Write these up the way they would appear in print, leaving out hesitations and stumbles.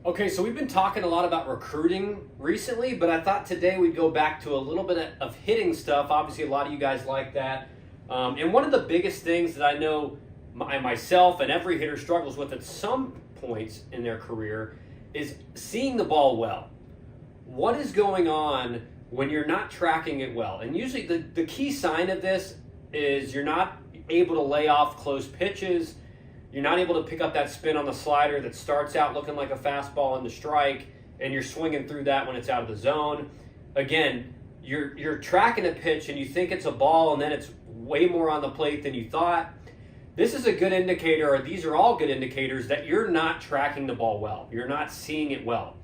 Okay, so we've been talking a lot about recruiting recently, but I thought today we'd go back to a little bit of hitting stuff. Obviously, a lot of you guys like that. And one of the biggest things that I know myself and every hitter struggles with at some points in their career is seeing the ball well. What is going on when you're not tracking it well? And usually the key sign of this is you're not able to lay off close pitches. You're not able to pick up that spin on the slider that starts out looking like a fastball in the strike, and you're swinging through that when it's out of the zone. Again, you're tracking a pitch and you think it's a ball, and then it's way more on the plate than you thought. This is a good indicator, or these are all good indicators, that you're not tracking the ball well. You're not seeing it well.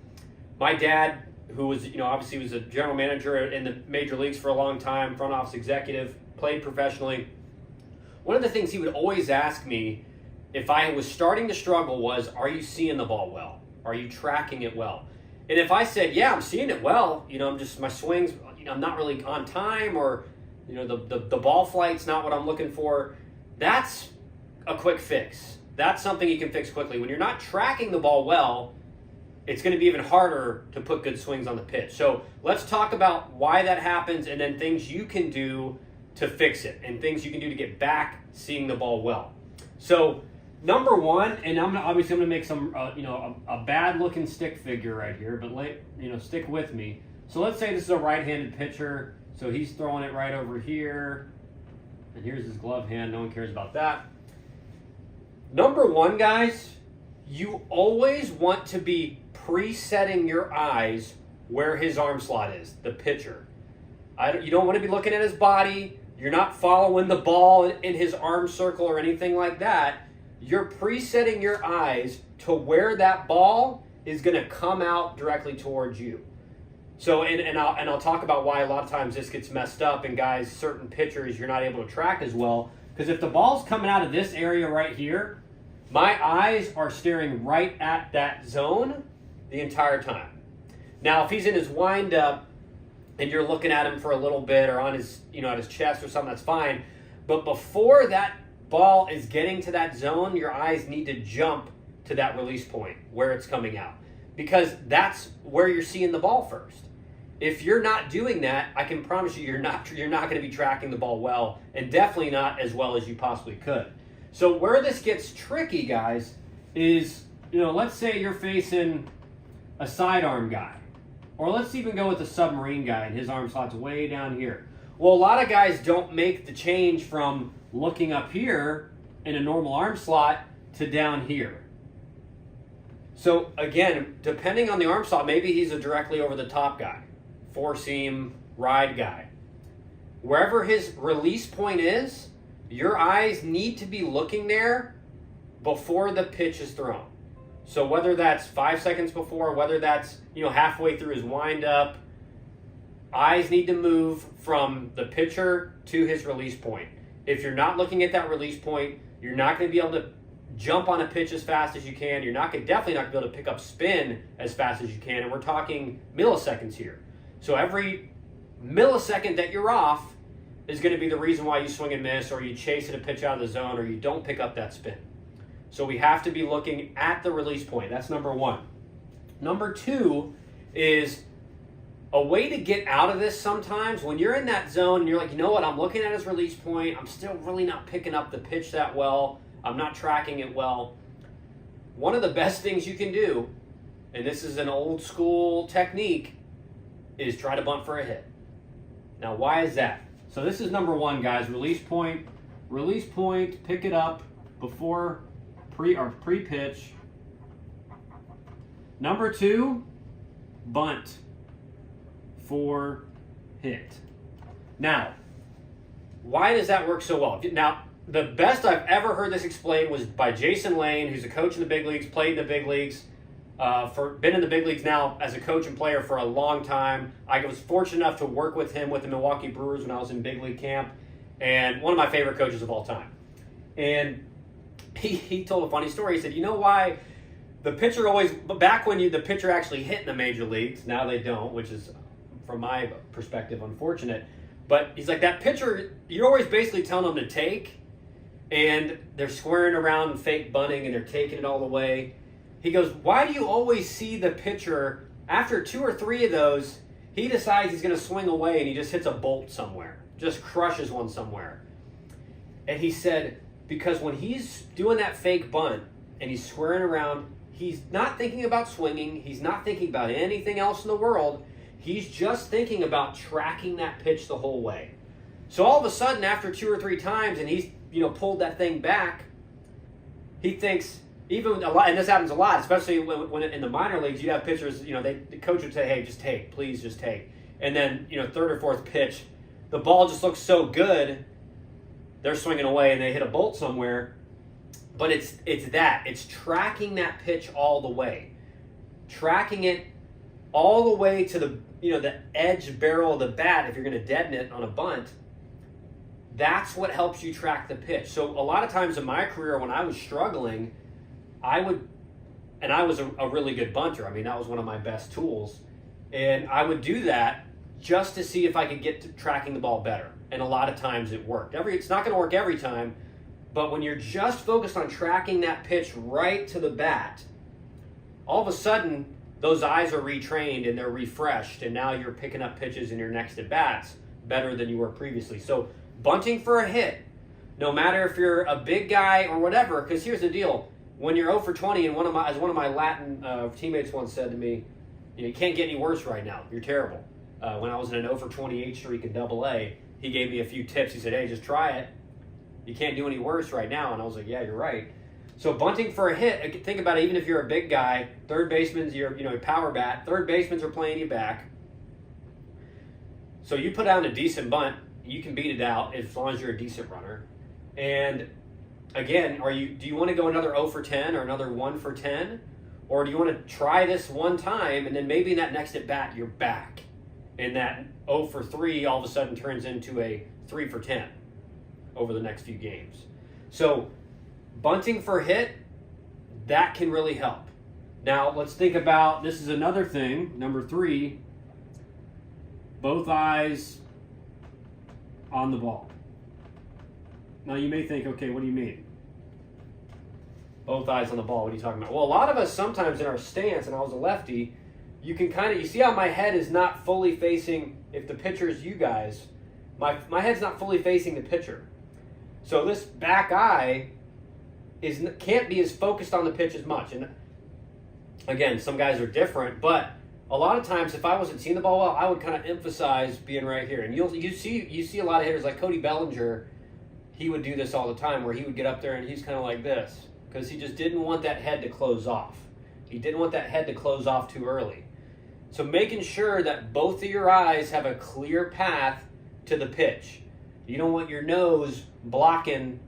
My dad, who was, obviously was a general manager in the major leagues for a long time, front office executive, played professionally. One of the things he would always ask me if I was starting to struggle was, are you seeing the ball well? Are you tracking it well? And if I said, yeah, I'm seeing it well, my swings, I'm not really on time, or, the ball flight's not what I'm looking for, that's a quick fix. That's something you can fix quickly. When you're not tracking the ball well, it's going to be even harder to put good swings on the pitch. So let's talk about why that happens, and then things you can do to fix it, and things you can do to get back seeing the ball well. So number one, and I'm gonna make some a bad looking stick figure right here, but stick with me. So let's say this is a right-handed pitcher, so he's throwing it right over here, and here's his glove hand. No one cares about that. Number one, guys, you always want to be presetting your eyes where his arm slot is, the pitcher. You don't want to be looking at his body. You're not following the ball in his arm circle or anything like that. You're presetting your eyes to where that ball is going to come out directly towards you. So, and I'll talk about why a lot of times this gets messed up, and guys, certain pitchers you're not able to track as well. Because if the ball's coming out of this area right here, my eyes are staring right at that zone the entire time. Now, if he's in his windup and you're looking at him for a little bit, or on his, at his chest or something, that's fine. But before that ball is getting to that zone, your eyes need to jump to that release point where it's coming out, because that's where you're seeing the ball first. If you're not doing that, I can promise you, you're not going to be tracking the ball well, and definitely not as well as you possibly could. So where this gets tricky, guys, is, let's say you're facing a sidearm guy, or let's even go with the submarine guy, and his arm slot's way down here. Well, a lot of guys don't make the change from looking up here in a normal arm slot to down here. So again, depending on the arm slot, maybe he's a directly over the top guy, four-seam ride guy. Wherever his release point is, your eyes need to be looking there before the pitch is thrown. So whether that's 5 seconds before, whether that's halfway through his windup, eyes need to move from the pitcher to his release point. If you're not looking at that release point, you're not going to be able to jump on a pitch as fast as you can. You're definitely not going to be able to pick up spin as fast as you can, and we're talking milliseconds here. So every millisecond that you're off is going to be the reason why you swing and miss, or you chase at a pitch out of the zone, or you don't pick up that spin. So we have to be looking at the release point. That's number one. Number two is a way to get out of this sometimes. When you're in that zone and you're like, I'm looking at his release point, I'm still really not picking up the pitch that well, I'm not tracking it well. One of the best things you can do, and this is an old school technique, is try to bunt for a hit. Now, why is that? So this is number one, guys. Release point, pick it up before pre-pitch. Number two, bunt for hit. Now, why does that work so well? Now, the best I've ever heard this explained was by Jason Lane, who's a coach in the big leagues, played in the big leagues, been in the big leagues now as a coach and player for a long time. I was fortunate enough to work with him with the Milwaukee Brewers when I was in big league camp, and one of my favorite coaches of all time. And he told a funny story. He said, why the pitcher always, back when the pitcher actually hit in the major leagues, now they don't, which is, from my perspective, unfortunate. But he's like, that pitcher, you're always basically telling them to take, and they're squaring around and fake bunting, and they're taking it all the way. he goes, why do you always see the pitcher, after 2 or 3 of those, he decides he's going to swing away and he just hits a bolt somewhere, just crushes one somewhere. And he said, because when he's doing that fake bunt and he's squaring around, he's not thinking about swinging. He's not thinking about anything else in the world. He's just thinking about tracking that pitch the whole way. So all of a sudden, after 2 or 3 times, and he's pulled that thing back, he thinks, even a lot, and this happens a lot, especially when in the minor leagues, you'd have pitchers, the coach would say, hey, just take, please just take. And then, 3rd or 4th pitch, the ball just looks so good, they're swinging away and they hit a bolt somewhere. But it's tracking that pitch all the way. Tracking it all the way to the edge barrel of the bat if you're going to deaden it on a bunt. That's what helps you track the pitch. So a lot of times in my career when I was struggling, I was a really good bunter. I mean, that was one of my best tools. And I would do that just to see if I could get to tracking the ball better. And a lot of times it worked. It's not going to work every time, but when you're just focused on tracking that pitch right to the bat, all of a sudden those eyes are retrained and they're refreshed, and now you're picking up pitches in your next at-bats better than you were previously. So bunting for a hit, no matter if you're a big guy or whatever, because here's the deal. When you're 0 for 20, and as one of my Latin teammates once said to me, you can't get any worse right now. You're terrible. When I was in an 0 for 28 streak in AA, he gave me a few tips. He said, hey, just try it. You can't do any worse right now. And I was like, yeah, you're right. So bunting for a hit, think about it, even if you're a big guy, third baseman's your power bat, third baseman's are playing you back. So you put down a decent bunt, you can beat it out as long as you're a decent runner. And again, do you want to go another 0 for 10 or another 1 for 10? Or do you want to try this one time and then maybe in that next at bat you're back? And that 0 for 3 all of a sudden turns into a 3 for 10 over the next few games. So bunting for hit, that can really help. Now let's think about, this is another thing, number 3, both eyes on the ball. Now you may think, okay, what do you mean? Both eyes on the ball, what are you talking about? Well, a lot of us sometimes in our stance, and I was a lefty, you see how my head is not fully facing, if the pitcher's you guys, my head's not fully facing the pitcher. So this back eye can't be as focused on the pitch as much. And again, some guys are different, but a lot of times if I wasn't seeing the ball well, I would kind of emphasize being right here. And you see a lot of hitters like Cody Bellinger, he would do this all the time where he would get up there and he's kind of like this because he just didn't want that head to close off. He didn't want that head to close off too early. So making sure that both of your eyes have a clear path to the pitch. You don't want your nose blocking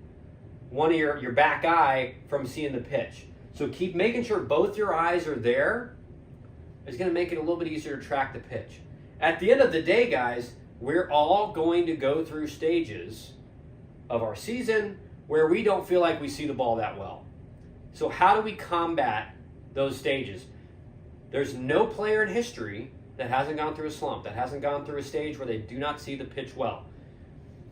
one of your back eye from seeing the pitch. So keep making sure both your eyes are there. It's going to make it a little bit easier to track the pitch. At the end of the day, guys, we're all going to go through stages of our season where we don't feel like we see the ball that well. So how do we combat those stages? There's no player in history that hasn't gone through a slump, that hasn't gone through a stage where they do not see the pitch well.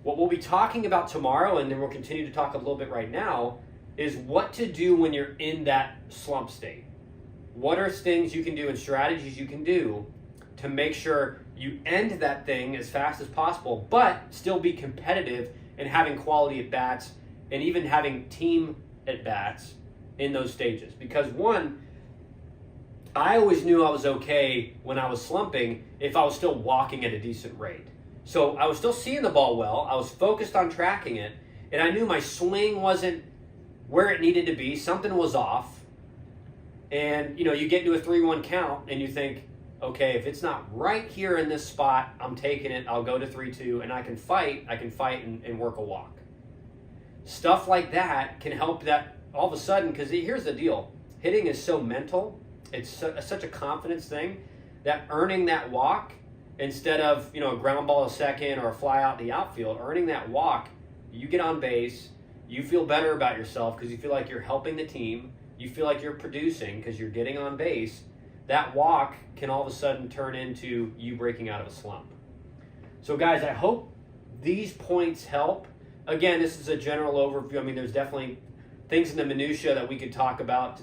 What we'll be talking about tomorrow, and then we'll continue to talk a little bit right now, is what to do when you're in that slump state. What are things you can do and strategies you can do to make sure you end that thing as fast as possible, but still be competitive and having quality at-bats and even having team at-bats in those stages. Because one, I always knew I was okay when I was slumping if I was still walking at a decent rate. So I was still seeing the ball well, I was focused on tracking it, and I knew my swing wasn't where it needed to be, something was off. And you get into a 3-1 count and you think, okay, if it's not right here in this spot, I'm taking it, I'll go to 3-2, and I can fight and work a walk. Stuff like that can help that all of a sudden, because here's the deal, hitting is so mental, it's such a confidence thing, that earning that walk, instead of a ground ball a second or a fly out in the outfield, earning that walk, you get on base, you feel better about yourself because you feel like you're helping the team, you feel like you're producing because you're getting on base. That walk can all of a sudden turn into you breaking out of a slump. So guys, I hope these points help. Again, this is a general overview. I mean, there's definitely things in the minutia that we could talk about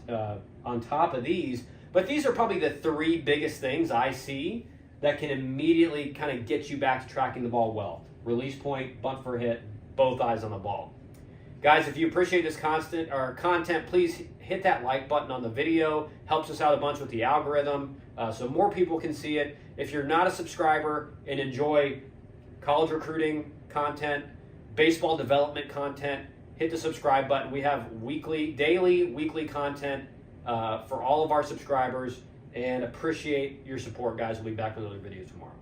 on top of these. But these are probably the three biggest things I see that can immediately kind of get you back to tracking the ball well. Release point, bunt for a hit, both eyes on the ball. Guys, if you appreciate this content, please hit that like button on the video. Helps us out a bunch with the algorithm, so more people can see it. If you're not a subscriber and enjoy college recruiting content, baseball development content, hit the subscribe button. We have daily, weekly content for all of our subscribers, and appreciate your support, guys. We'll be back with another video tomorrow.